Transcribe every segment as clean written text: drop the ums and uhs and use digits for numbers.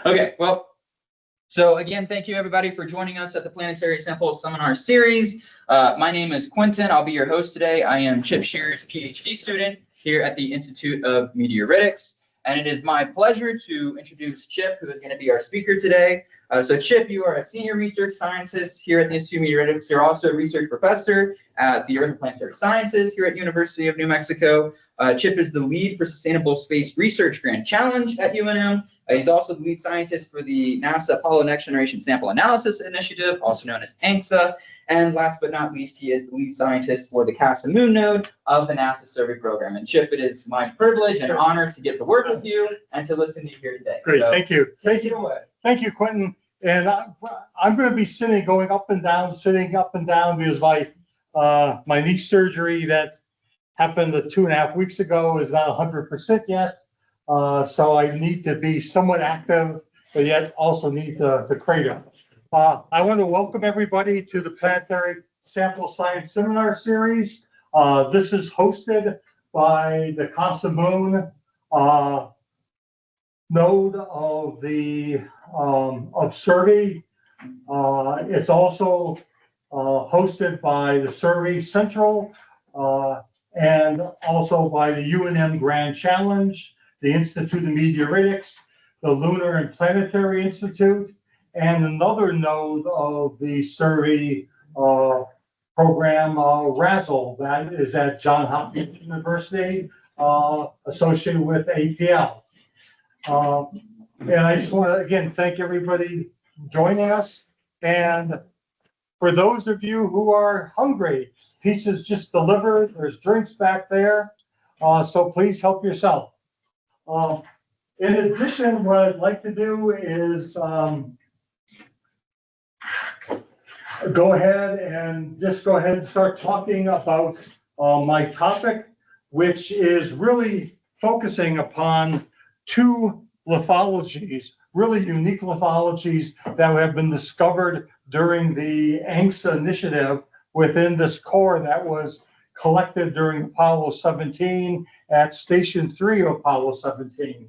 Okay, well, so again, thank you everybody for joining us at the Planetary Sample Seminar Series. My name is Quentin. I'll be your host today. I am Chip Shearer's PhD student here at the Institute of Meteoritics. And it is my pleasure to introduce Chip, who is going to be our speaker today. So Chip, you are a senior research scientist here at the Institute of Meteoritics. You're also a research professor at the Earth and Planetary Sciences here at University of New Mexico. Chip is the lead for Sustainable Space Research Grand Challenge at UNM. He's also the lead scientist for the NASA Apollo Next Generation Sample Analysis Initiative, also known as ANCSA. And last but not least, he is the lead scientist for the Casa moon node of the NASA Survey program. And Chip, it is my privilege and honor to get to work with you and to listen to you here today. Great, so, thank you. Thank you. Thank you, Quentin. And I'm going to be going up and down, sitting up and down because my knee surgery that happened 2.5 weeks ago is not 100% yet. So I need to be somewhat active, but yet also need to cradle. I want to welcome everybody to the Planetary Sample Science Seminar Series. This is hosted by the Casa moon node of the survey. It's also hosted by the Survey Central and also by the UNM Grand Challenge, the Institute of Meteoritics, the Lunar and Planetary Institute, and another node of the survey program, RASL, that is at Johns Hopkins University, associated with APL. And I just want to, again, thank everybody joining us. And for those of you who are hungry, pizza's just delivered. There's drinks back there. So please help yourself. In addition, what I'd like to do is go ahead and start talking about my topic, which is really focusing upon two lithologies, really unique lithologies that have been discovered during the ANCSA initiative within this core that was collected during Apollo 17 at Station 3 of Apollo 17.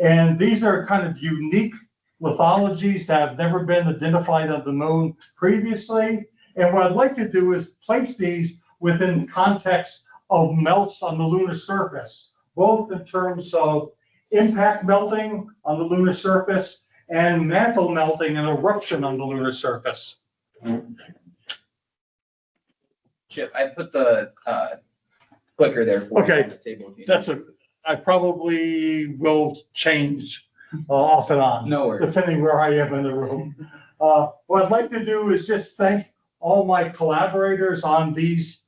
And these are kind of unique lithologies that have never been identified on the moon previously. And what I'd like to do is place these within context of melts on the lunar surface, both in terms of impact melting on the lunar surface and mantle melting and eruption on the lunar surface. Chip, I put the clicker there for you on the table. I probably will change off and on, no worries, depending where I am in the room. What I'd like to do is just thank all my collaborators on these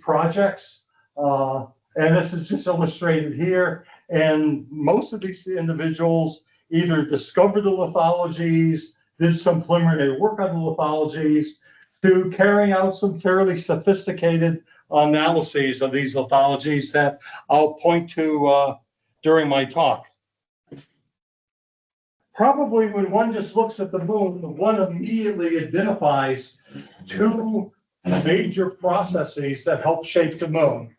projects. And this is just illustrated here. And most of these individuals either discovered the lithologies, did some preliminary work on the lithologies, to carry out some fairly sophisticated analyses of these lithologies that I'll point to during my talk. Probably when one just looks at the moon, one immediately identifies two major processes that help shape the moon.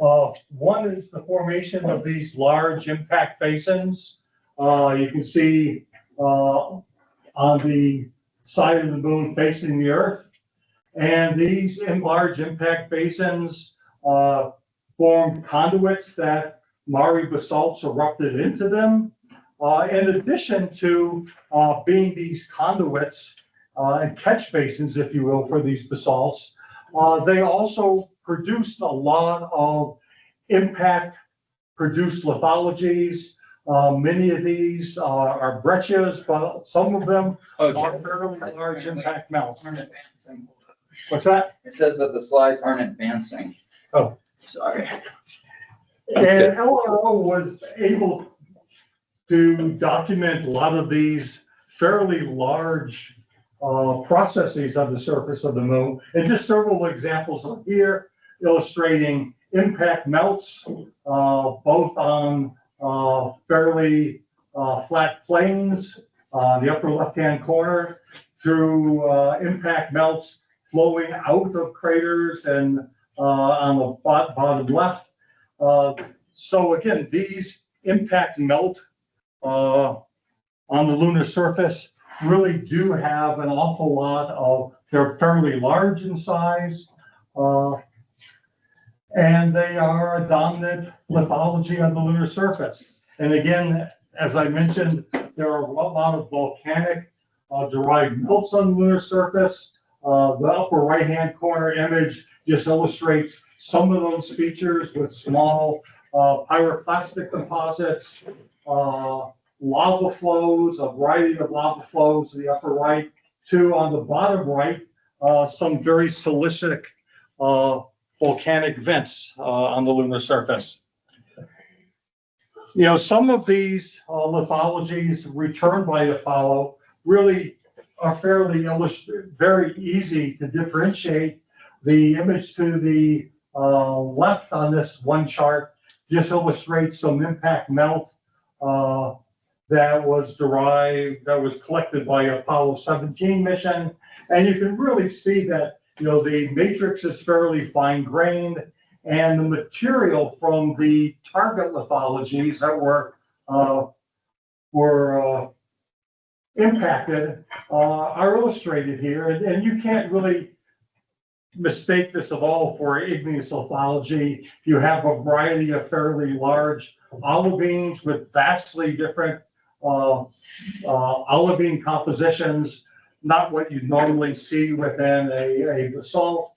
One is the formation of these large impact basins. You can see on the side of the moon facing the Earth. And these large impact basins form conduits that Mare basalts erupted into them. In addition to being these conduits and catch basins, if you will, for these basalts, they also produced a lot of impact-produced lithologies. Many of these are breccias, but some of them are fairly large impact melts. What's that? It says that the slides aren't advancing. Oh, sorry. And LRO was able to document a lot of these fairly large processes on the surface of the moon. And just several examples are here illustrating impact melts, both on fairly flat plains, the upper left-hand corner, through impact melts flowing out of craters and on the bottom left. So again, these impact melt on the lunar surface really do have an awful lot of, they're fairly large in size, and they are a dominant lithology on the lunar surface. And again, as I mentioned, there are a lot of volcanic derived melts on the lunar surface. The upper right-hand corner image just illustrates some of those features with small pyroclastic deposits, lava flows, a variety of lava flows in the upper right, to on the bottom right, some very silicic volcanic vents on the lunar surface. You know, some of these lithologies returned by Apollo really are fairly very easy to differentiate. The image to the left on this one chart just illustrates some impact melt that was collected by Apollo 17 mission. And you can really see that, you know, the matrix is fairly fine grained, and the material from the target lithologies that were impacted are illustrated here. And you can't really mistake this at all for igneous lithology. You have a variety of fairly large olivines with vastly different olivine compositions, not what you normally see within a basalt.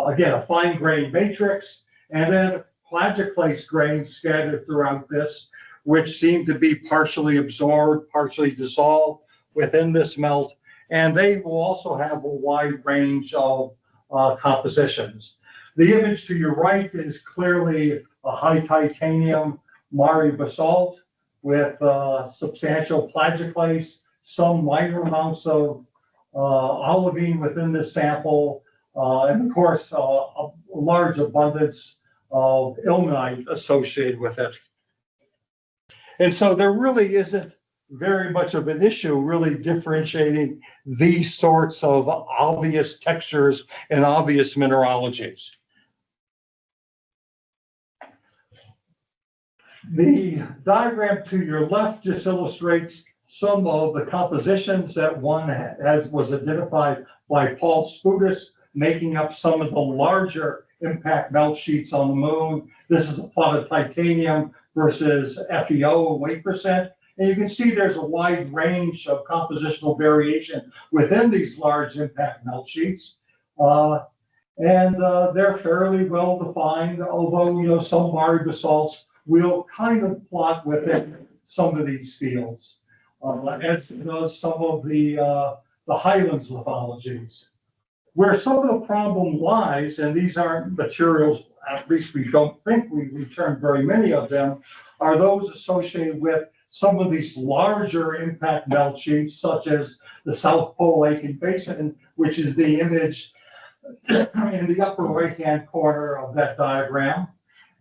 Again, a fine grained matrix, and then plagioclase grains scattered throughout this, which seem to be partially absorbed, partially dissolved within this melt. And they will also have a wide range of compositions. The image to your right is clearly a high titanium Mare basalt with substantial plagioclase, some minor amounts of olivine within this sample, and of course, a large abundance of ilmenite associated with it. And so there really isn't very much of an issue really differentiating these sorts of obvious textures and obvious mineralogies. The diagram to your left just illustrates some of the compositions that was identified by Paul Sputus, making up some of the larger impact melt sheets on the moon. This is a plot of titanium versus FeO weight percent. And you can see there's a wide range of compositional variation within these large impact melt sheets. And they're fairly well defined, although, you know, some Mare basalts will kind of plot within some of these fields, as does some of the highlands lithologies. Where some of the problem lies, and these aren't materials, at least we don't think we returned very many of them, are those associated with some of these larger impact melt sheets, such as the South Pole Lake and Basin, which is the image in the upper right-hand corner of that diagram.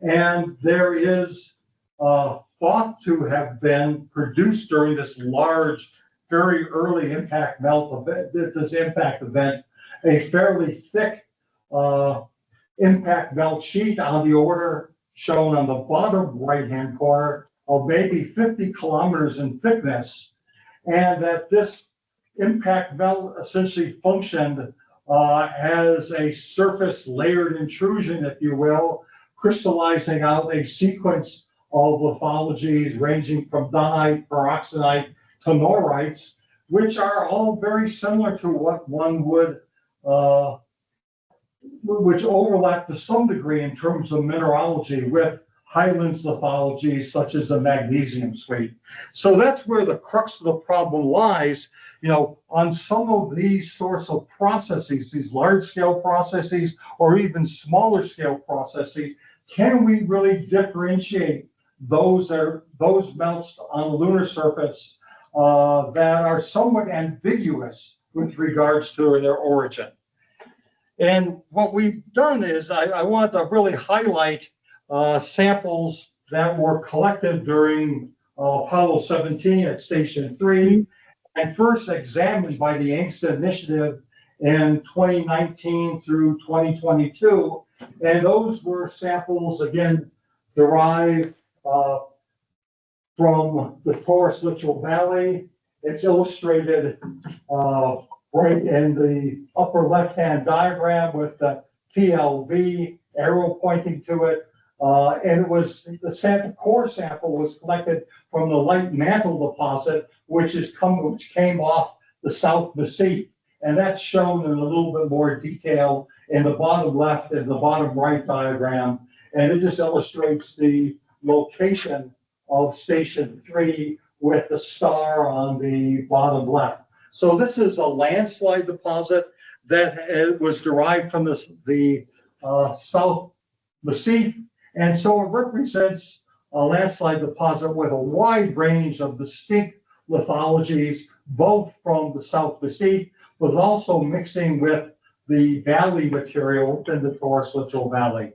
And there is thought to have been produced during this large, very early impact melt event, this impact event, a fairly thick impact melt sheet on the order shown on the bottom right-hand corner of maybe 50 kilometers in thickness, and that this impact melt essentially functioned as a surface layered intrusion, if you will, crystallizing out a sequence of lithologies ranging from dunite, peroxenite to norites, which are all very similar to what one would, which overlap to some degree in terms of mineralogy with highlands lithologies such as the magnesium suite. So that's where the crux of the problem lies. You know, on some of these sorts of processes, these large scale processes, or even smaller scale processes, can we really differentiate those melts on the lunar surface that are somewhat ambiguous with regards to their origin? And what we've done is I want to really highlight samples that were collected during Apollo 17 at Station 3 and first examined by the ANCSA initiative in 2019 through 2022. And those were samples, again, derived from the Taurus Littoral Valley. It's illustrated right in the upper left-hand diagram with the PLV arrow pointing to it. And it was the core sample was collected from the light mantle deposit, which came off the South Massif. And that's shown in a little bit more detail in the bottom left and the bottom right diagram. And it just illustrates the location of Station 3 with the star on the bottom left. So this is a landslide deposit that was derived from the South Massif. And so it represents a landslide deposit with a wide range of distinct lithologies, both from the South Massif, but also mixing with the valley material within the Taurus Littoral Valley.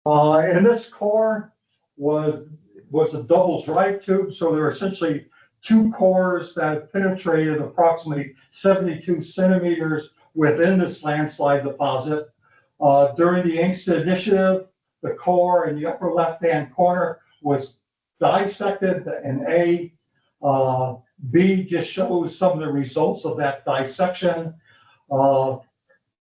And this core was a double drive tube, so there are essentially two cores that penetrated approximately 72 centimeters within this landslide deposit. During the ANCSA initiative, the core in the upper left-hand corner was dissected in A. B just shows some of the results of that dissection.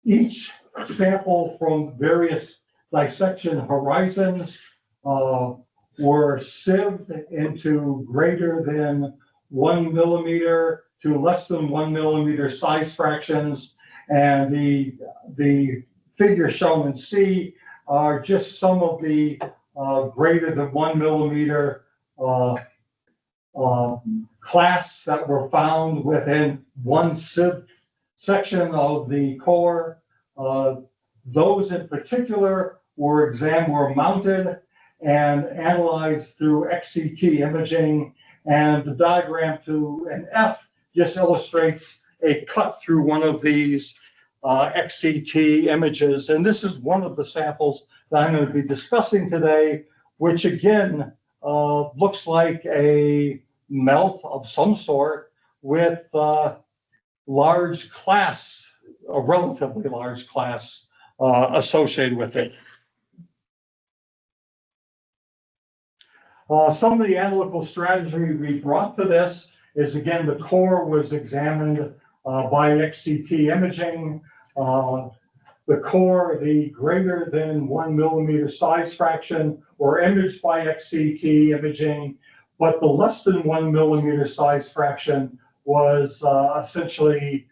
Each sample from various dissection horizons were sieved into greater than 1 millimeter to less than 1 millimeter size fractions. And the figures shown in C are just some of the greater than 1 millimeter clasts that were found within one sieve section of the core. Those in particular were mounted and analyzed through XCT imaging, and the diagram to an F just illustrates a cut through one of these XCT images. And this is one of the samples that I'm going to be discussing today, which again looks like a melt of some sort with large clasts, a relatively large class associated with it. Some of the analytical strategy we brought to this is, again, the core was examined by XCT imaging. The core, the greater than 1 millimeter size fraction were imaged by XCT imaging, but the less than 1 millimeter size fraction was essentially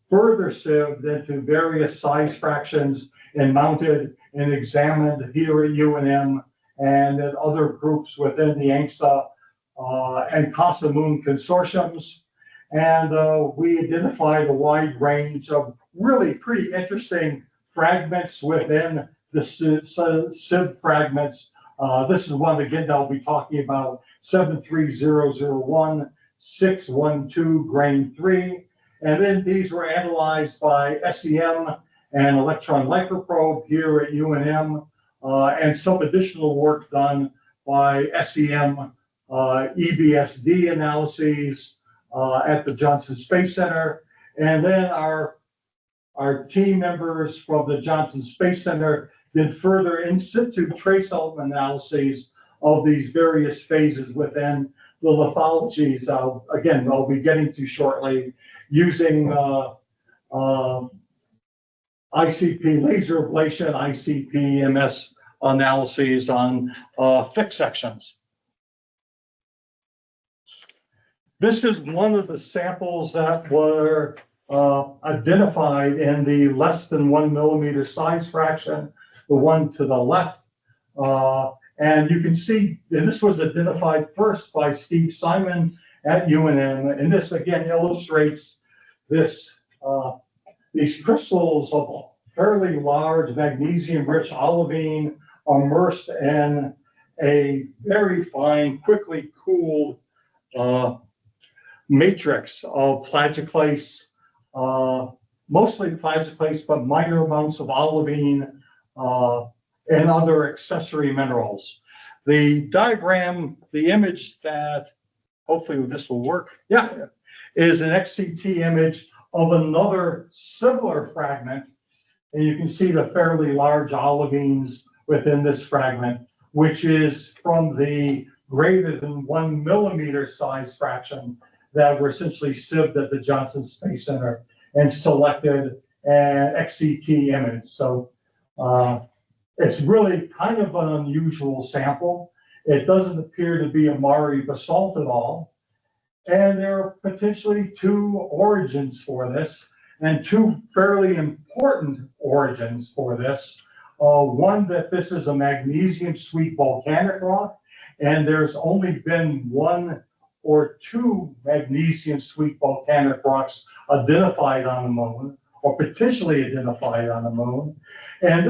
further sieved into various size fractions and mounted and examined here at UNM and at other groups within the ANCSA and Casa Moon consortiums. And we identified a wide range of really pretty interesting fragments within the sieve fragments. This is one again that I'll be talking about, 73001, 612 grain 3. And then these were analyzed by SEM and electron microprobe here at UNM, and some additional work done by SEM EBSD analyses at the Johnson Space Center. And then our team members from the Johnson Space Center did further in situ trace element analyses of these various phases within the lithologies. Again, I'll be getting to shortly, using ICP laser ablation, ICP MS analyses on fixed sections. This is one of the samples that were identified in the less than 1 millimeter size fraction, the one to the left. And you can see, and this was identified first by Steve Simon at UNM. And this again illustrates this, these crystals of fairly large magnesium-rich olivine immersed in a very fine, quickly cooled matrix of plagioclase, mostly plagioclase, but minor amounts of olivine and other accessory minerals. The diagram, the image that, hopefully this will work, yeah, is an XCT image of another similar fragment and you can see the fairly large olivines within this fragment, which is from the greater than 1 millimeter size fraction that were essentially sieved at the Johnson Space Center and selected an XCT image. So it's really kind of an unusual sample. It doesn't appear to be a Mare basalt at all. And there are potentially two origins for this, and two fairly important origins for this. One, that this is a magnesium sweet volcanic rock, and there's only been one or two magnesium sweet volcanic rocks identified on the moon, or potentially identified on the moon. And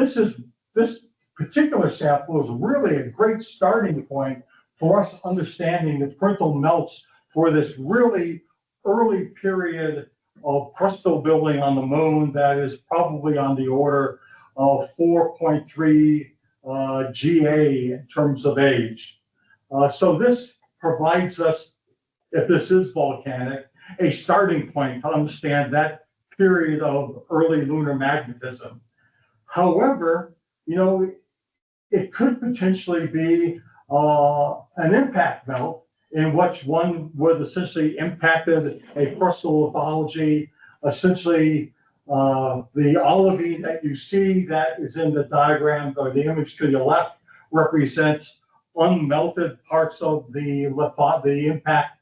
this particular sample is really a great starting point for us understanding the crystal melts for this really early period of crystal building on the moon that is probably on the order of 4.3 GA in terms of age. So this provides us, if this is volcanic, a starting point to understand that period of early lunar magnetism. However, you know, it could potentially be an impact belt in which one would essentially impacted a crystal lithology. Essentially, the olivine that you see that is in the diagram or the image to your left represents unmelted parts of the impacted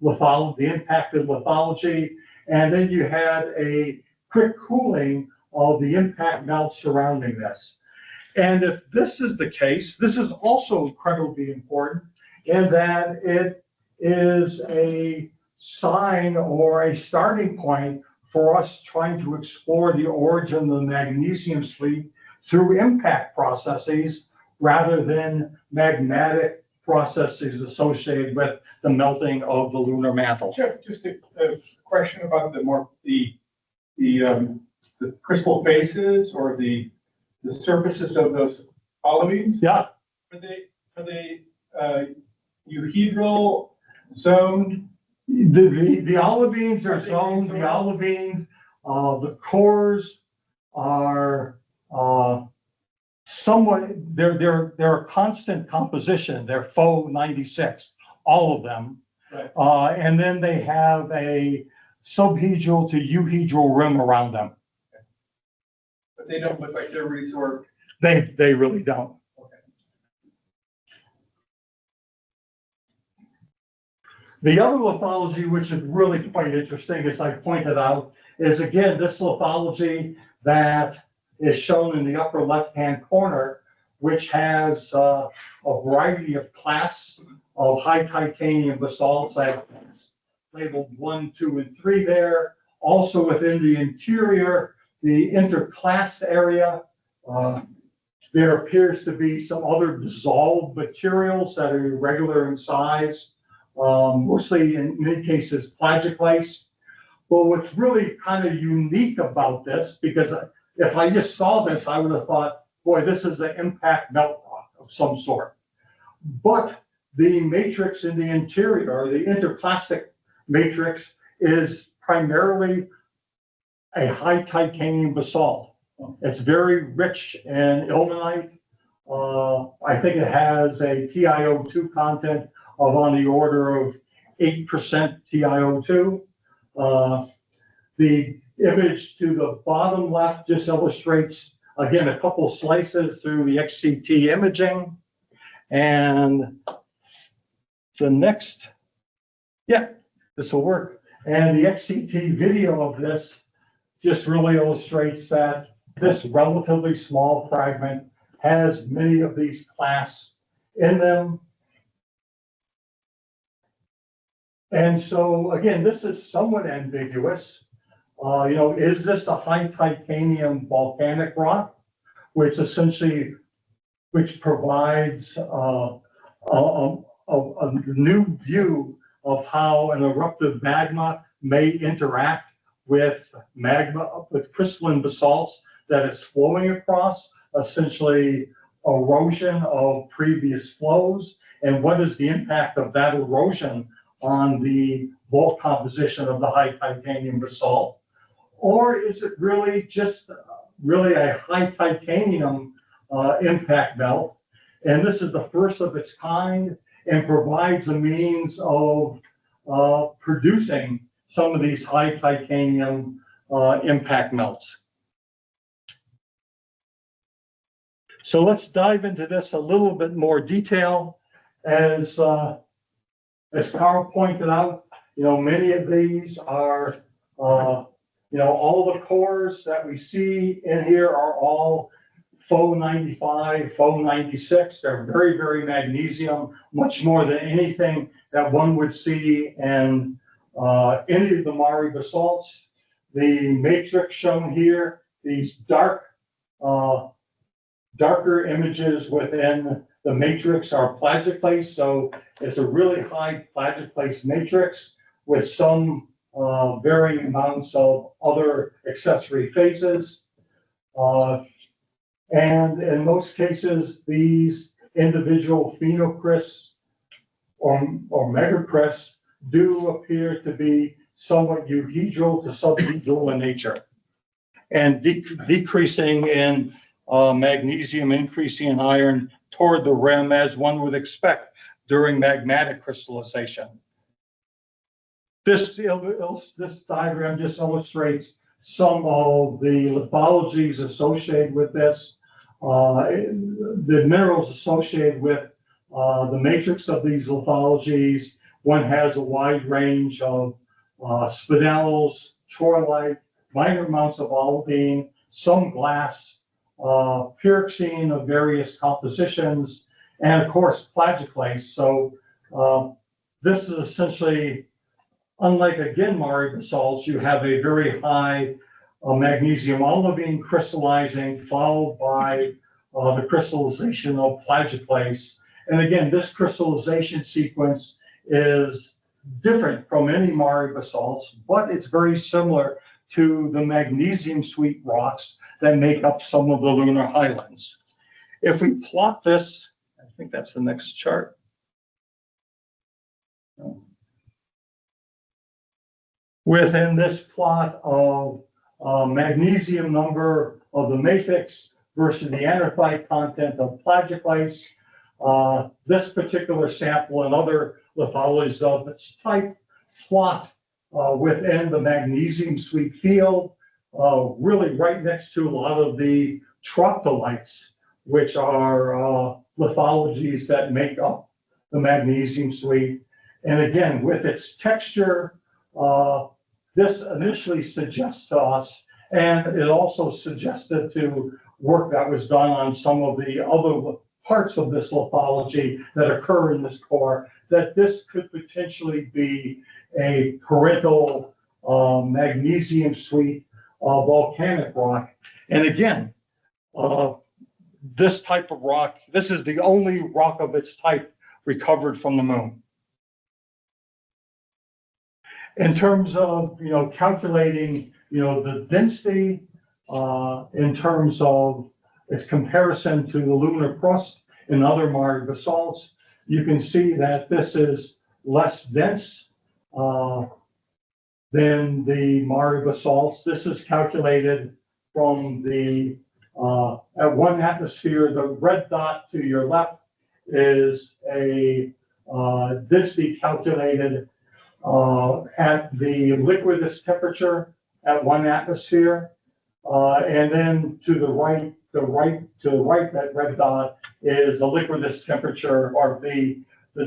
lithology, and then you had a quick cooling of the impact melt surrounding this. And if this is the case, this is also incredibly important in that it is a sign or a starting point for us trying to explore the origin of the magnesium sweep through impact processes rather than magmatic processes associated with the melting of the lunar mantle. Jeff, just a question about the crystal faces or the surfaces of those olivines. Yeah. Are they euhedral, zoned? The olivines are zoned. The olivines, the cores are somewhat. They're a constant composition. They're faux 96, all of them. Right. And then they have a subhedral to euhedral rim around them. Okay. But they don't look like they're resorbed. They really don't. Okay. The other lithology, which is really quite interesting, as I pointed out, is again this lithology that is shown in the upper left-hand corner, which has a variety of class of high titanium basalts. I labeled 1, 2, and 3 there. Also within the interior, the interclassed area, there appears to be some other dissolved materials that are irregular in size, mostly in many cases plagioclase. But what's really kind of unique about this, because if I just saw this, I would have thought, boy, this is an impact melt rock of some sort. But the matrix in the interior, or the interclastic matrix, is primarily a high titanium basalt. It's very rich in ilmenite. I think it has a TiO2 content of on the order of 8% TiO2. The image to the bottom left just illustrates, again, a couple slices through the XCT imaging. And the next, yeah, this will work. And the XCT video of this just really illustrates that this relatively small fragment has many of these clasts in them. And so, again, this is somewhat ambiguous. Is this a high titanium volcanic rock, which provides a new view of how an eruptive magma may interact with crystalline basalts that is flowing across, essentially erosion of previous flows, and what is the impact of that erosion on the bulk composition of the high titanium basalt? Or is it really just really a high titanium impact belt. And this is the first of its kind and provides a means of producing some of these high titanium impact melts. So let's dive into this a little bit more detail. As Carl pointed out, many of these are, all the cores that we see in here are all faux 95, faux 96. They're very, very magnesium, much more than anything that one would see in any of the Mare basalts. The matrix shown here, these darker images within the matrix are plagioclase. So it's a really high plagioclase matrix with some varying amounts of other accessory phases. And in most cases, these individual phenocrysts or megacrysts do appear to be somewhat euhedral to subhedral in nature, and decreasing in magnesium, increasing in iron toward the rim, as one would expect during magmatic crystallization. This diagram just illustrates some of the lithologies associated with this. The minerals associated with the matrix of these lithologies. One has a wide range of spinels, troilite, minor amounts of olivine, some glass, pyroxene of various compositions, and of course plagioclase. So this is essentially, unlike again Mare basalts, you have a very high magnesium olivine crystallizing, followed by the crystallization of plagioclase. And again, this crystallization sequence is different from any Mare basalts, but it's very similar to the magnesium sweet rocks that make up some of the lunar highlands. If we plot this, I think that's the next chart. Within this plot of magnesium number of the mafics versus the anorthite content of plagioclase, this particular sample and other lithologies of its type plot within the magnesium sweet field, really right next to a lot of the troctolites, which are lithologies that make up the magnesium sweet. And again, with its texture, this initially suggests to us, and it also suggested to work that was done on some of the other parts of this lithology that occur in this core, that this could potentially be a parental magnesium sweet volcanic rock. And again, this type of rock, this is the only rock of its type recovered from the moon. In terms of calculating the density in terms of its comparison to the lunar crust and other Mare basalts, you can see that this is less dense than the Mare basalts. This is calculated from the at 1 atmosphere. The red dot to your left is a density calculated at the liquidus temperature at 1 atmosphere, and then to the right, that red dot is the liquidus temperature, or the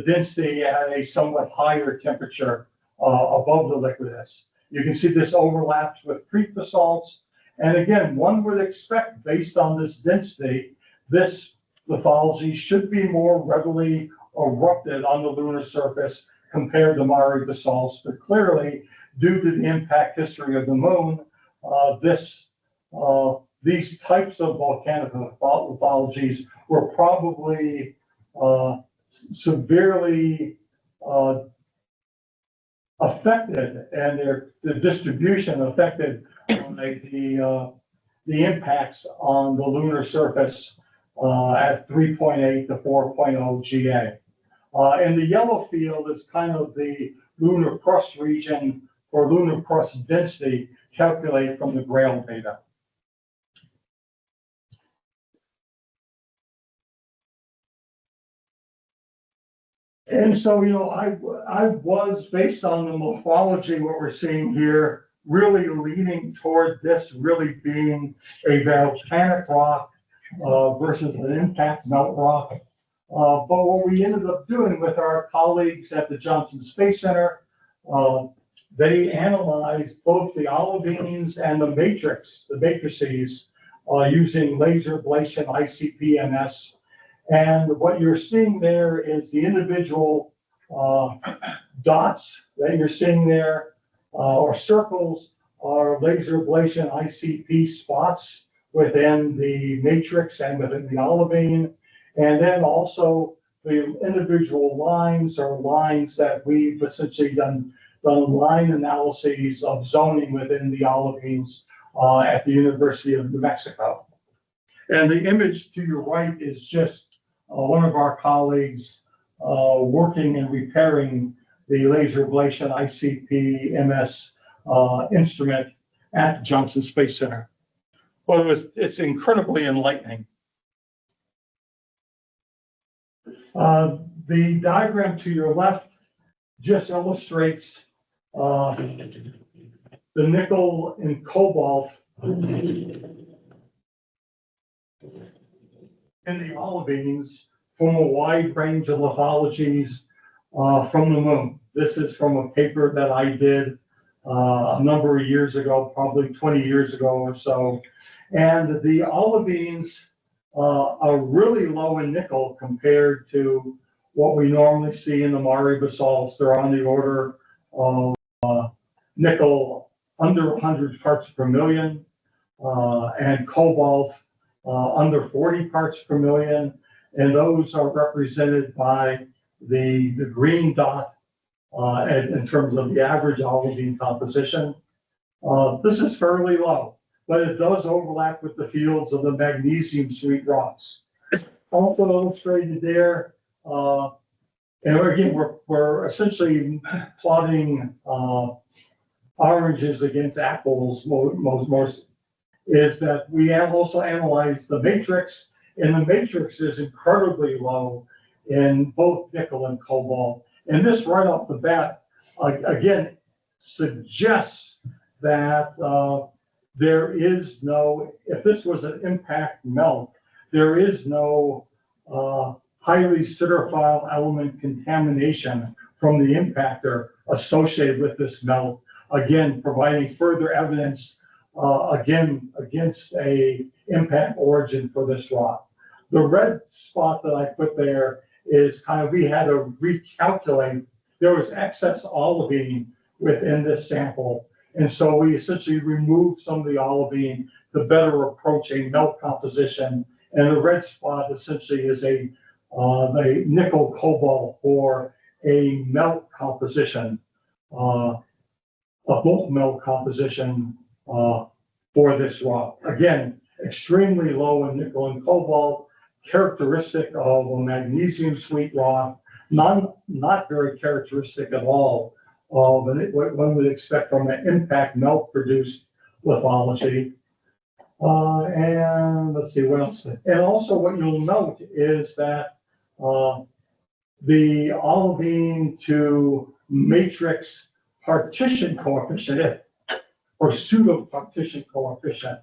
density at a somewhat higher temperature above the liquidus. You can see this overlaps with creek basalts, and again, one would expect, based on this density, this lithology should be more readily erupted on the lunar surface compared to Mare basalts, but clearly, due to the impact history of the moon, these types of volcanic lithologies were probably severely affected, and the distribution affected by the impacts on the lunar surface at 3.8 to 4.0 GA. And the yellow field is kind of the lunar crust region or lunar crust density calculated from the Grail data. And so, I was, based on the morphology, what we're seeing here, really leaning toward this really being a volcanic rock versus an impact melt rock. But what we ended up doing with our colleagues at the Johnson Space Center, they analyzed both the olivines and the matrices, using laser ablation ICP-MS. And what you're seeing there is the individual dots that you're seeing there, or circles, are laser ablation ICP spots within the matrix and within the olivine. And then also the individual lines are lines that we've essentially done line analyses of zoning within the olivines at the University of New Mexico. And the image to your right is just one of our colleagues working and repairing the laser ablation ICP-MS instrument at the Johnson Space Center. Well, it's incredibly enlightening. The diagram to your left just illustrates the nickel and cobalt in the olivines from a wide range of lithologies from the moon. This is from a paper that I did a number of years ago, probably 20 years ago or so. And the olivines are really low in nickel compared to what we normally see in the Mare basalts. They're on the order of nickel under 100 parts per million, and cobalt under 40 parts per million. And those are represented by the green dot in terms of the average olivine composition. This is fairly low, but it does overlap with the fields of the magnesium sweet rocks. Also illustrated there, and again, we're essentially plotting oranges against apples most, is that we have also analyzed the matrix, and the matrix is incredibly low in both nickel and cobalt. And this right off the bat, again, suggests that there is no, if this was an impact melt, there is no highly siderophile element contamination from the impactor associated with this melt. Again, providing further evidence against a impact origin for this rock. The red spot that I put there is kind of, we had to recalculate, there was excess olivine within this sample. And so we essentially removed some of the olivine to better approach a melt composition. And the red spot essentially is the nickel cobalt for a melt composition, a bulk melt composition for this rock. Again, extremely low in nickel and cobalt, characteristic of a magnesium sweet rock, not very characteristic at all of what one would expect from an impact melt produced lithology. And let's see what else. And also what you'll note is that the olivine to matrix partition coefficient, or pseudo partition coefficient,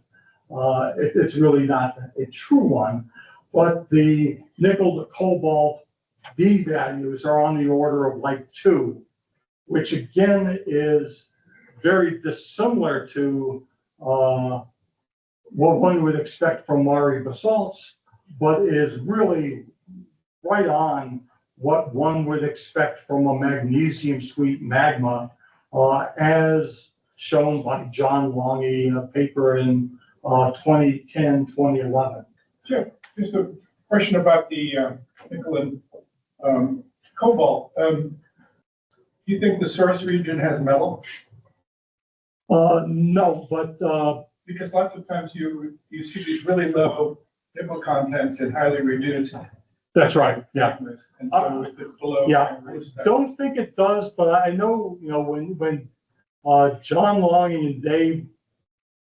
it's really not a true one, but the nickel to cobalt D values are on the order of like 2, which again is very dissimilar to what one would expect from Mare basalts, but is really right on what one would expect from a magnesium sweet magma, as shown by John Longy in a paper in 2010, 2011. Sure. Just a question about the nickel and cobalt. Do you think the source region has metal? No, but because lots of times you see these really low nickel contents and highly reduced. that's right. Yeah. And so if it's below. Yeah. Don't think it does, but I know, when John Longy and Dave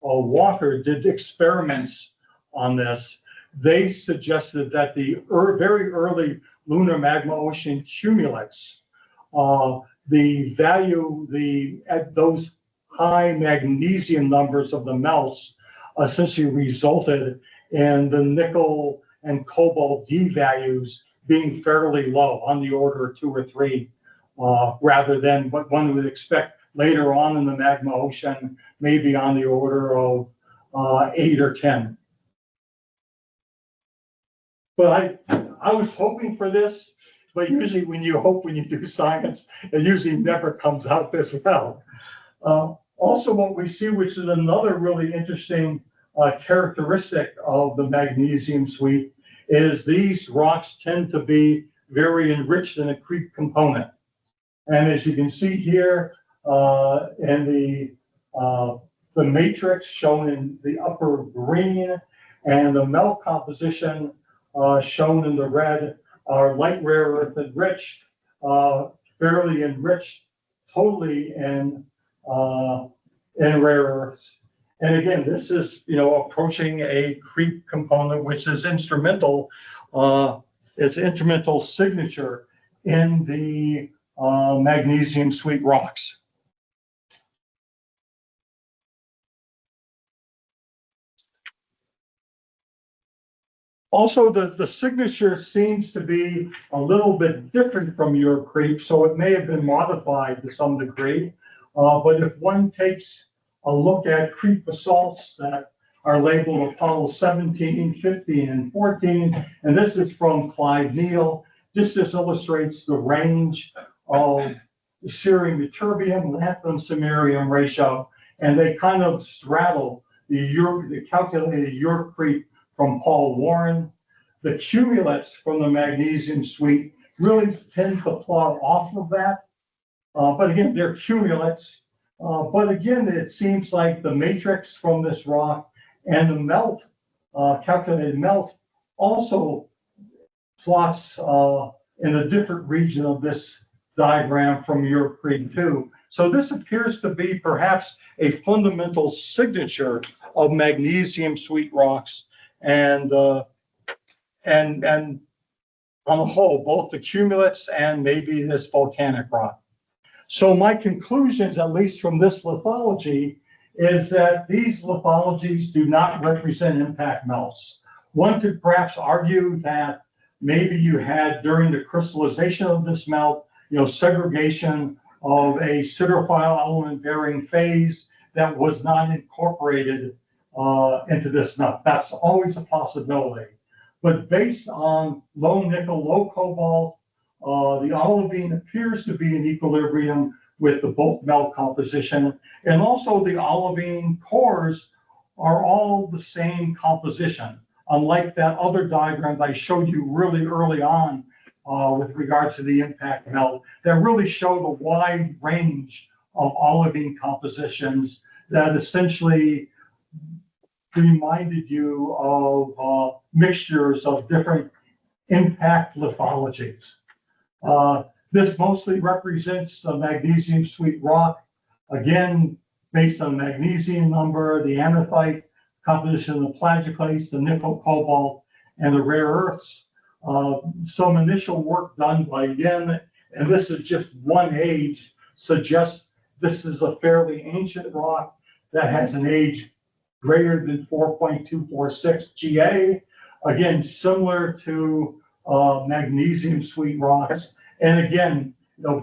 Walker did experiments on this, they suggested that the very early lunar magma ocean cumulates, the value, at those high magnesium numbers of the melts essentially resulted in the nickel and cobalt D values being fairly low, on the order of 2 or 3, rather than what one would expect later on in the magma ocean, maybe on the order of 8 or 10. But I was hoping for this, but usually when you hope when you do science, it usually never comes out this well. Also, what we see, which is another really interesting characteristic of the magnesium suite, is these rocks tend to be very enriched in a creep component. And as you can see here in the matrix shown in the upper green, and the melt composition shown in the red, are light rare earth enriched, fairly enriched totally in rare earths. And again, this is, approaching a creep component, which is instrumental. It's instrumental signature in the magnesium sweet rocks. Also, the signature seems to be a little bit different from your creep, so it may have been modified to some degree. But if one takes a look at creep basalts that are labeled Apollo 17, 15, and 14, and this is from Clyde Neal. This illustrates the range of the cerium ytterbium, lanthanum samarium ratio, and they kind of straddle the calculated York creep from Paul Warren. The cumulates from the magnesium suite really tend to plot off of that. But again, they're cumulates. But again, it seems like the matrix from this rock and the melt, calculated melt, also plots in a different region of this diagram from your creep too. So this appears to be perhaps a fundamental signature of magnesium sweet rocks, and on the whole, both the cumulates and maybe this volcanic rock. So my conclusions, at least from this lithology, is that these lithologies do not represent impact melts. One could perhaps argue that maybe you had, during the crystallization of this melt, segregation of a siderophile element-bearing phase that was not incorporated into this melt. That's always a possibility. But based on low nickel, low cobalt, the olivine appears to be in equilibrium with the bulk melt composition, and also the olivine cores are all the same composition, unlike that other diagram I showed you really early on with regards to the impact melt, that really showed a wide range of olivine compositions that essentially reminded you of mixtures of different impact lithologies. This mostly represents a magnesium sweet rock, again, based on the magnesium number, the anorthite composition of the plagioclase, the nickel, cobalt, and the rare earths. Some initial work done by Yin, and this is just one age, suggests this is a fairly ancient rock that has an age greater than 4.246 GA. Again, similar to magnesium sweet rocks. And again,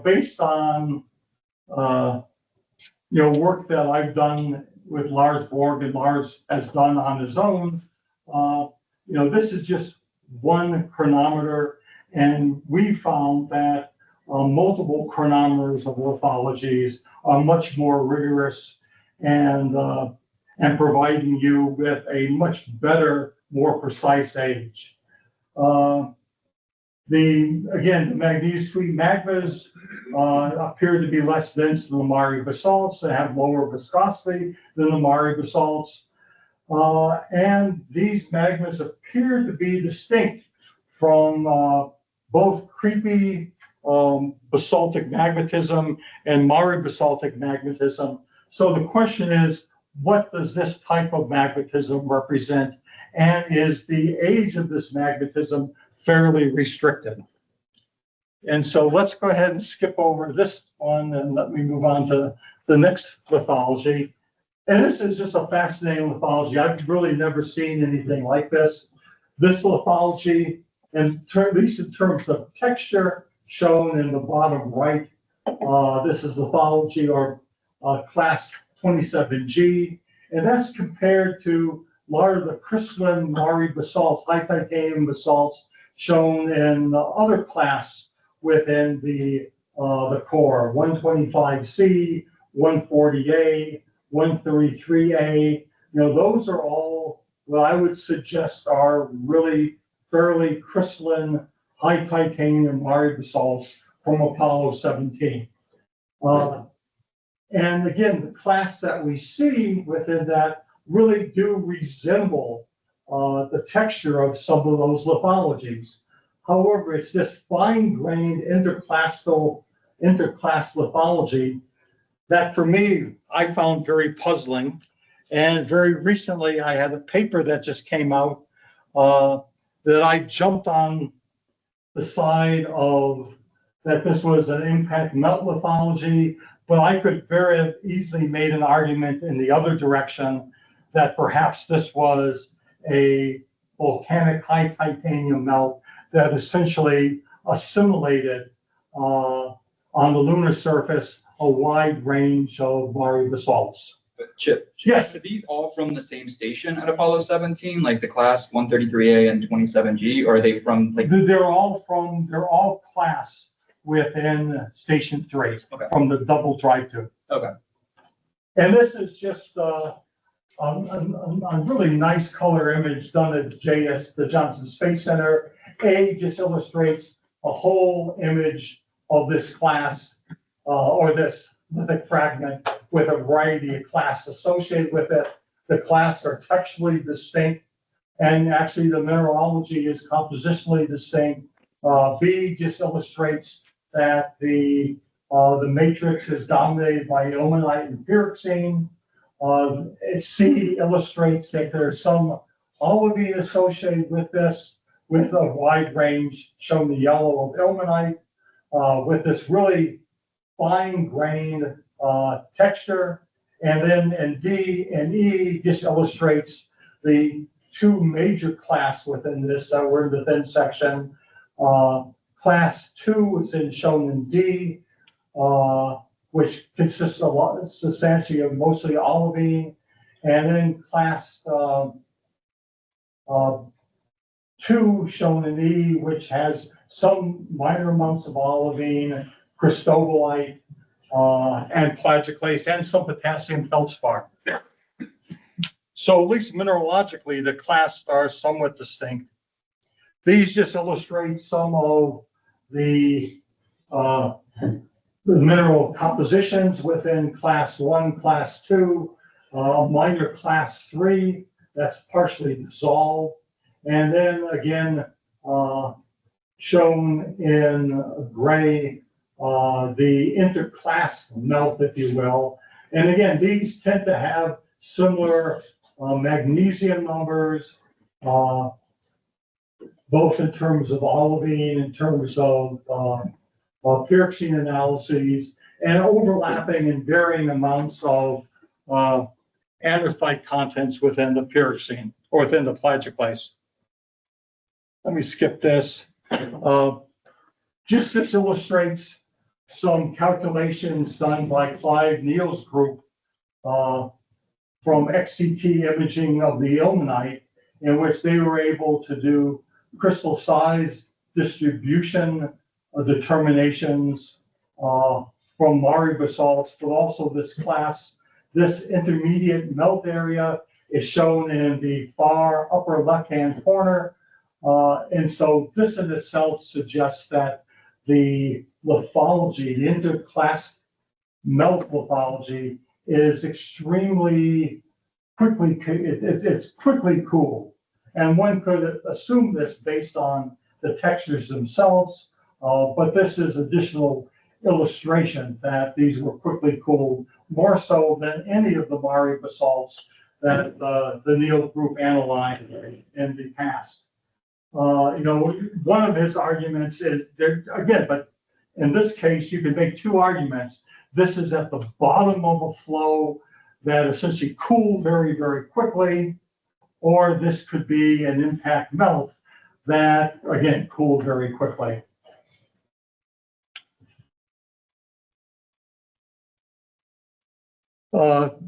based on work that I've done with Lars Borg and Lars has done on his own, this is just one chronometer, and we found that multiple chronometers of lithologies are much more rigorous and providing you with a much better, more precise age. The magnesium sweet magmas appear to be less dense than the Mare basalts. They have lower viscosity than the Mare basalts. And these magmas appear to be distinct from both creepy basaltic magmatism and Mare basaltic magmatism. So the question is, what does this type of magmatism represent? And is the age of this magmatism fairly restricted? And so let's go ahead and skip over this one and let me move on to the next lithology. And this is just a fascinating lithology. I've really never seen anything like this. This lithology, at least in terms of texture, shown in the bottom right. This is lithology or class 27G, and that's compared to a lot of the crystalline Mare basalts, high titanium basalts shown in other class within the core, 125C, 140A, 133A. Those are all what I would suggest are really fairly crystalline, high titanium Mare basalts from Apollo 17. And again, the class that we see within that really do resemble the texture of some of those lithologies. However, it's this fine-grained interclass lithology that for me, I found very puzzling. And very recently, I had a paper that just came out that I jumped on the side of that this was an impact melt lithology, but I could very easily made an argument in the other direction that perhaps this was a volcanic high titanium melt that essentially assimilated on the lunar surface a wide range of Mare basalts. Chip, Yes. are these all from the same station at Apollo 17, like the class 133A and 27G, or are they from like? They're all class within Station 3, Okay. from the double drive tube. Okay. And this is just a really nice color image done at the Johnson Space Center. Just illustrates a whole image of this class or this lithic fragment with a variety of class associated with it. The class are texturally distinct, and actually the mineralogy is compositionally distinct. B just illustrates that the matrix is dominated by ilmenite and pyroxene. C illustrates that there's some olivine associated with this, with a wide range, shown the yellow of ilmenite, with this really fine-grained texture. And then in D and E just illustrates the two major class within this that were in the thin section. Class 2 is shown in D, which consists substantially of mostly olivine. And then class 2 shown in E, which has some minor amounts of olivine, cristobalite, and plagioclase, and some potassium feldspar. So at least mineralogically, the class are somewhat distinct. These just illustrate some of the mineral compositions within class 1, class 2, minor class 3, that's partially dissolved. And then again, shown in gray, the interclass melt, if you will. And again, these tend to have similar magnesium numbers, both in terms of olivine, in terms of pyroxene analyses, and overlapping and varying amounts of anthracite contents within the pyroxene or within the plagioclase. Let me skip this. Just this illustrates some calculations done by Clive Neal's group from XCT imaging of the ilmenite, in which they were able to do crystal size distribution determinations from Mare basalts, but also this class. This intermediate melt area is shown in the far upper left-hand corner. And so this in itself suggests that the lithology, the interclass melt lithology, is extremely quickly, it's quickly cooled. And one could assume this based on the textures themselves, but this is additional illustration that these were quickly cooled, more so than any of the Mare basalts that the Neal group analyzed in the past. One of his arguments is there again, but in this case, you can make two arguments. This is at the bottom of a flow that essentially cooled very, very quickly, or this could be an impact melt that, again, cooled very quickly.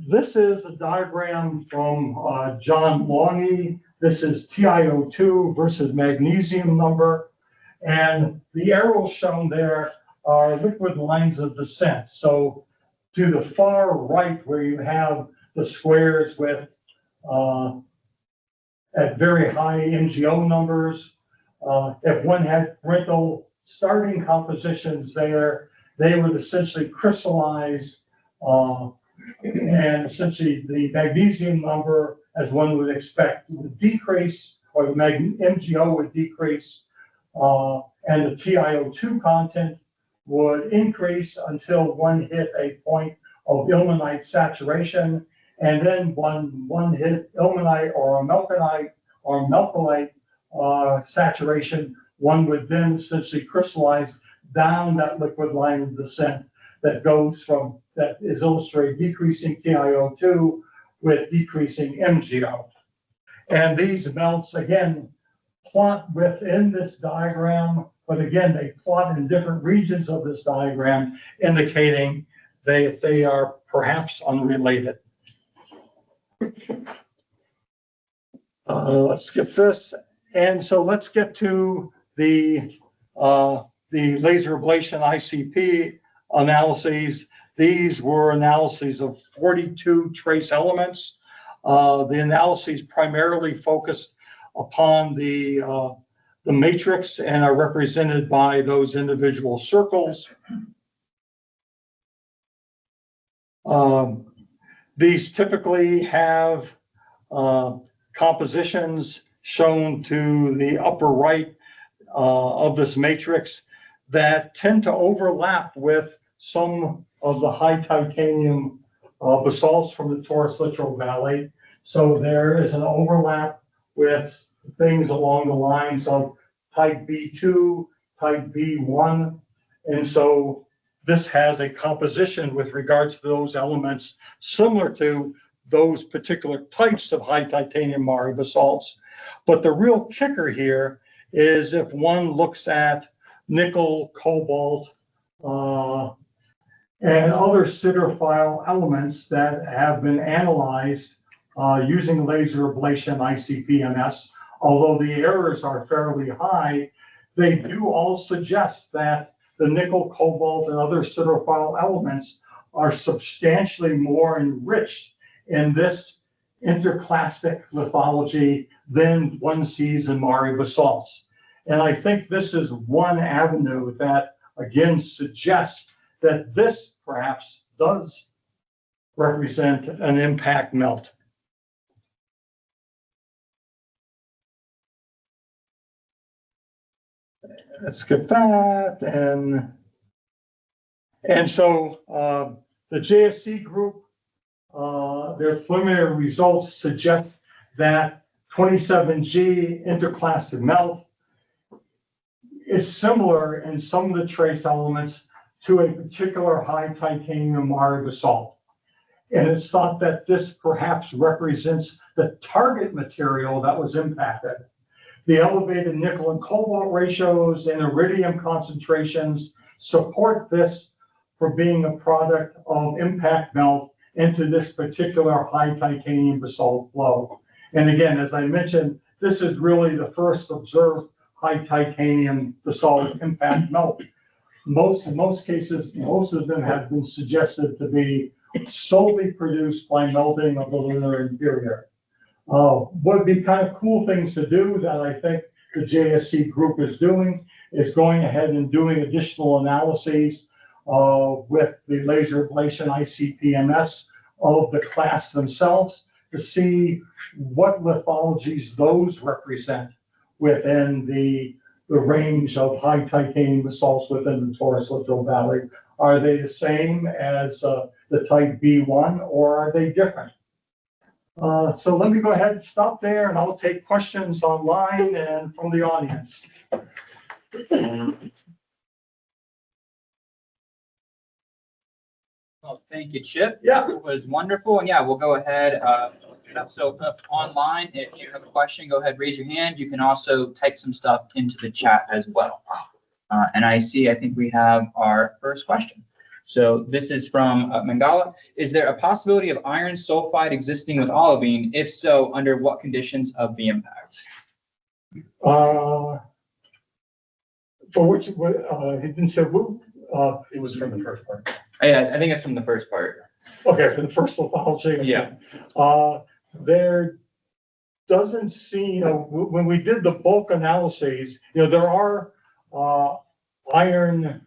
This is a diagram from John Longy. This is TiO2 versus magnesium number. And the arrows shown there are liquid lines of descent. So to the far right, where you have the squares with at very high MgO numbers, if one had brittle starting compositions there, they would essentially crystallize, and essentially the magnesium number, as one would expect, would decrease, or the MgO would decrease, and the TiO2 content would increase until one hit a point of ilmenite saturation, and then one hit ilmenite or a meltonite or melcolite saturation, one would then essentially crystallize down that liquid line of descent that goes from, that is illustrated decreasing TiO2 with decreasing MgO. And these melts, again, plot within this diagram, but again, they plot in different regions of this diagram, indicating they are perhaps unrelated. Let's skip this. And so let's get to the laser ablation ICP analyses. These were analyses of 42 trace elements. The analyses primarily focused upon the matrix and are represented by those individual circles. These typically have compositions shown to the upper right of this matrix that tend to overlap with some of the high titanium basalts from the Taurus Littoral Valley. So there is an overlap with things along the lines of type B2, type B1. And so this has a composition with regards to those elements similar to those particular types of high titanium Mare basalts. But the real kicker here is if one looks at nickel, cobalt, and other siderophile elements that have been analyzed using laser ablation ICP-MS, although the errors are fairly high, they do all suggest that the nickel, cobalt, and other siderophile elements are substantially more enriched in this interclastic lithology than one sees in Mare basalts. And I think this is one avenue that, again, suggests that this perhaps does represent an impact melt. Let's skip that. And so the JSC group, their preliminary results suggest that 27G interclastic melt is similar in some of the trace elements to a particular high titanium Mare basalt. And it's thought that this perhaps represents the target material that was impacted. The elevated nickel and cobalt ratios and iridium concentrations support this for being a product of impact melt into this particular high titanium basalt flow. And again, as I mentioned, this is really the first observed high titanium basalt impact melt. In most cases, most of them have been suggested to be solely produced by melting of the lunar interior. What would be kind of cool things to do that I think the JSC group is doing is going ahead and doing additional analyses with the laser ablation ICP-MS of the class themselves to see what lithologies those represent within the range of high titanium basalts within the Taurus Littoral Valley. Are they the same as the type B1 or are they different? So let me go ahead and stop there and I'll take questions online and from the audience. Well, thank you, Chip. Yeah. It was wonderful. And yeah, we'll go ahead. So online, if you have a question, go ahead, raise your hand. You can also type some stuff into the chat as well. And I think we have our first question. So this is from Mangala. Is there a possibility of iron sulfide existing with olivine? If so, under what conditions of the impact? For which, he didn't say, It was from the first part. Yeah, I think it's from the first part. okay, for the first lithology. Yeah. There doesn't seem, when we did the bulk analyses, there are iron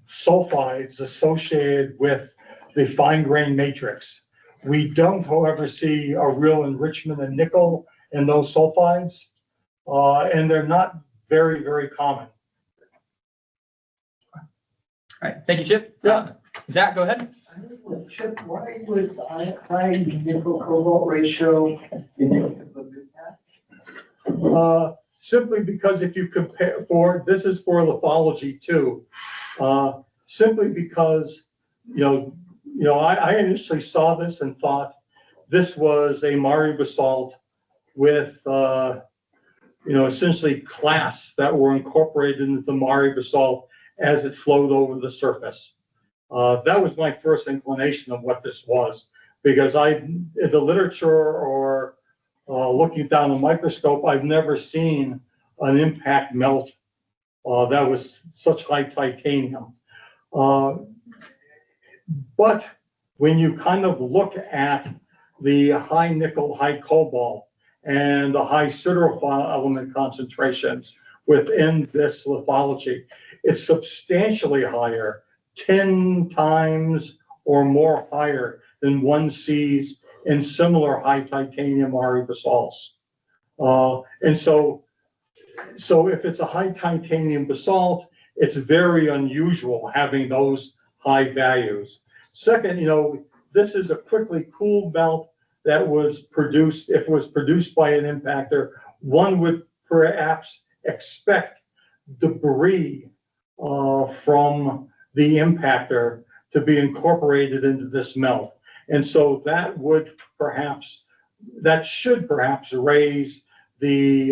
sulfides associated with the fine grain matrix. We don't, however, see a real enrichment in nickel in those sulfides, and they're not very, very common. All right, thank you, Chip. Yeah. Zach, go ahead. Chip, why was high nickel cobalt ratio indicative of impact? Simply because if you compare, this is for lithology too, simply because, I initially saw this and thought this was a Mare basalt with, essentially clasts that were incorporated into the Mare basalt as it flowed over the surface. That was my first inclination of what this was, because in the literature or looking down the microscope, I've never seen an impact melt that was such high titanium. But when you kind of look at the high nickel, high cobalt, and the high siderophile element concentrations within this lithology, it's substantially higher, 10 times or more higher than one sees in similar high titanium Mare basalts. And so if it's a high titanium basalt, it's very unusual having those high values. Second, this is a quickly cooled melt that was produced. If it was produced by an impactor, one would perhaps expect debris from the impactor to be incorporated into this melt. And so that should perhaps raise the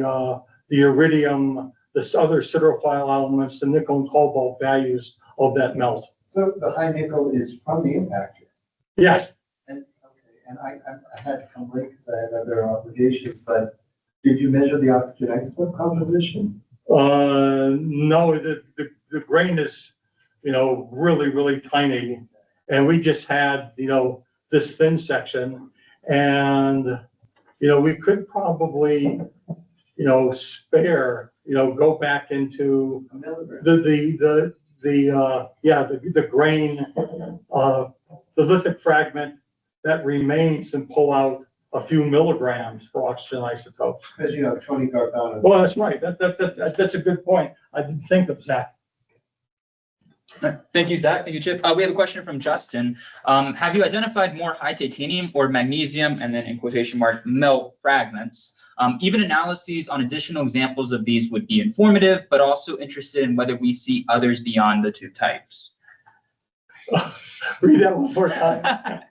iridium, the other siderophile elements, the nickel and cobalt values of that melt. So the high nickel is from the impactor. Yes. And I had to come late because I had other obligations, but did you measure the oxygen isotope composition? No, the grain is, really, really tiny. And we just had, this thin section, and, we could probably, spare, go back into the grain, the lithic fragment that remains and pull out a few milligrams for oxygen isotopes. Because 20 carbon. Well, that's right. That's a good point. I didn't think of that. Thank you, Zach. Thank you, Chip. We have a question from Justin. Have you identified more high titanium or magnesium, and then in quotation mark, melt fragments? Even analyses on additional examples of these would be informative, but also interested in whether we see others beyond the two types. Read that one more time.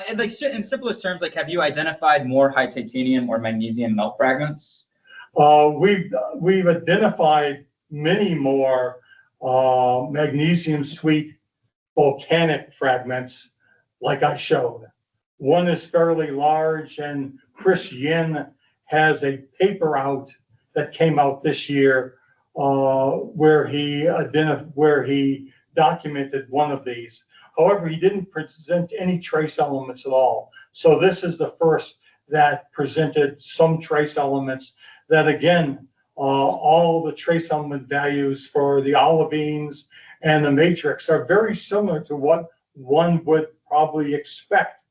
In simplest terms, have you identified more high titanium or magnesium melt fragments? We've identified many more magnesium sweet volcanic fragments, like I showed. One is fairly large, and Chris Yin has a paper out that came out this year where he documented one of these. However, he didn't present any trace elements at all. So this is the first that presented some trace elements that, again, all the trace element values for the olivines and the matrix are very similar to what one would probably expect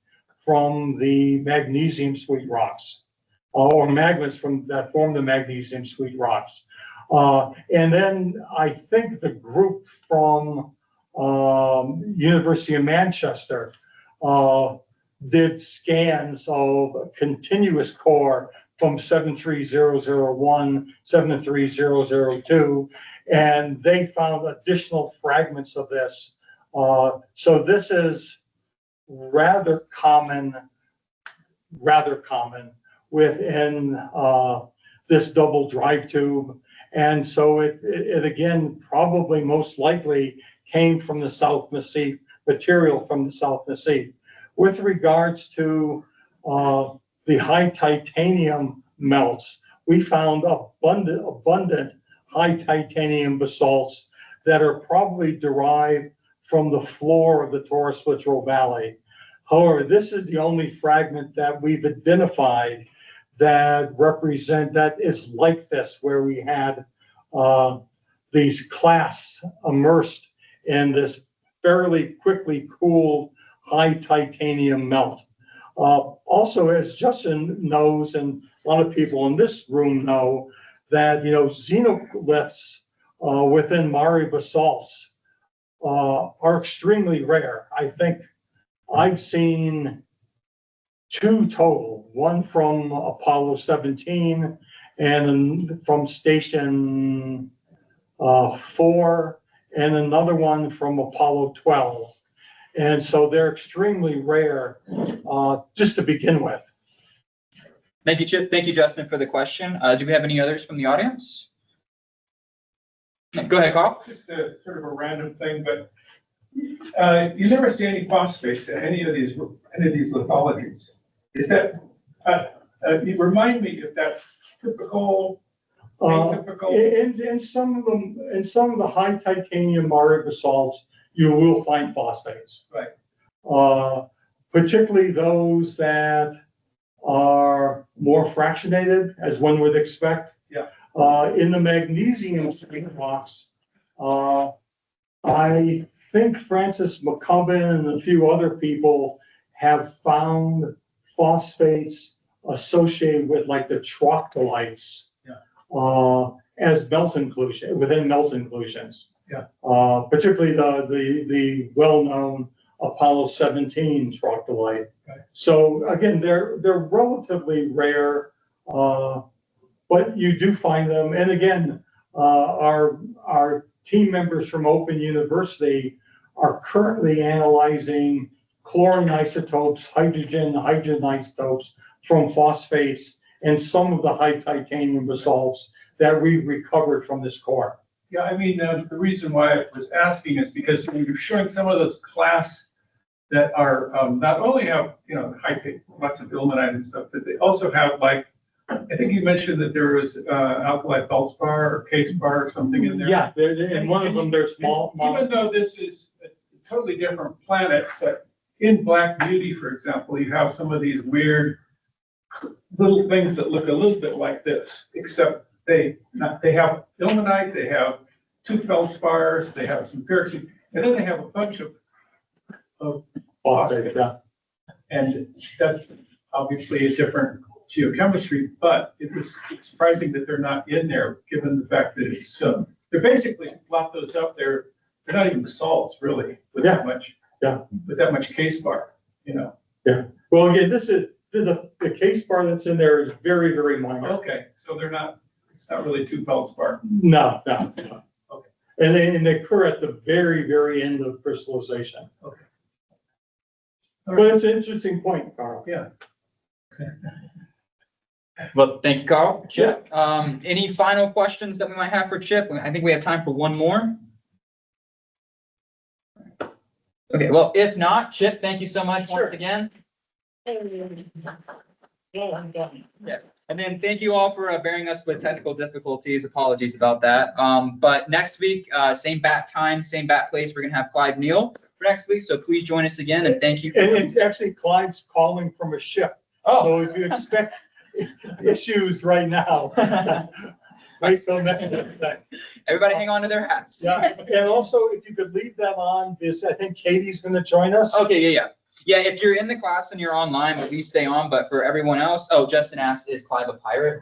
from the magnesium sweet rocks or magmas that form the magnesium sweet rocks. And then I think the group from University of Manchester did scans of a continuous core from 73001, 73002, and they found additional fragments of this. So this is rather common within this double drive tube. And so it again, probably most likely came from the South Massif, material from the South Massif. With regards to the high titanium melts, we found abundant high titanium basalts that are probably derived from the floor of the Taurus Littoral Valley. However, this is the only fragment that we've identified that is like this, where we had these clasts immersed in this fairly quickly cooled high titanium melt. Also, as Justin knows, and a lot of people in this room know, that xenoliths within Mare basalts are extremely rare. I think I've seen 2 total, one from Apollo 17 and from Station 4, and another one from Apollo 12. And so they're extremely rare just to begin with. Thank you, Chip. Thank you, Justin, for the question. Do we have any others from the audience? Go ahead, Carl. Just a sort of a random thing, but you never see any phosphates in any of these lithologies. Is that, you remind me if that's typical, atypical? In some of them, in some of the high titanium Mare basalts, you will find phosphates. Right. Particularly those that are more fractionated, as one would expect. Yeah. In the magnesium screen rocks, I think Francis McCubbin and a few other people have found phosphates associated with like the troctolites. Yeah. As melt inclusion, within melt inclusions. Yeah. Particularly the well-known Apollo 17 troctolite. Okay. So again, they're relatively rare, but you do find them. And again, our team members from Open University are currently analyzing chlorine isotopes, hydrogen isotopes from phosphates and some of the high titanium basalts that we recovered from this core. Yeah, I mean, the reason why I was asking is because when you're showing some of those clasts that are not only have, lots of ilmenite and stuff, but they also have, like, I think you mentioned that there was alkali feldspar or K-spar or something in there. Yeah, and one of them, there's small. Even though this is a totally different planet, but in Black Beauty, for example, you have some of these weird little things that look a little bit like this, except they have ilmenite, they have 2 feldspars, they have some pyroxene, and then they have a bunch of phosphate. Yeah. And that's obviously a different geochemistry, but it's surprising that they're not in there, given the fact that it's they're basically plot those up there. They're not even basalts really with that much. Yeah. With that much K-spar, Yeah. Well, again, this is the K-spar that's in there is very, very minor. Okay, so they're not. It's not really 2 feldspar. No. Okay. And they occur at the very, very end of crystallization. Okay. But it's an interesting point, Carl. Yeah. Well, thank you, Carl. Chip, any final questions that we might have for Chip? I think we have time for one more. Okay, well, if not, Chip, thank you so much once again. Yeah, and then thank you all for bearing us with technical difficulties. Apologies about that. But next week, same bat time, same bat place. We're gonna have Clyde Neal for next week. So please join us again and thank you. And actually, Clyde's calling from a ship. Oh. So if you expect issues right now, wait till next Wednesday. Everybody hang on to their hats. Yeah, and also if you could leave them on, because I think Katie's gonna join us. Okay, yeah. Yeah, if you're in the class and you're online, please stay on. But for everyone else, Justin asked, is Clive a pirate?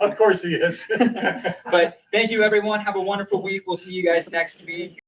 Of course he is. But thank you, everyone. Have a wonderful week. We'll see you guys next week.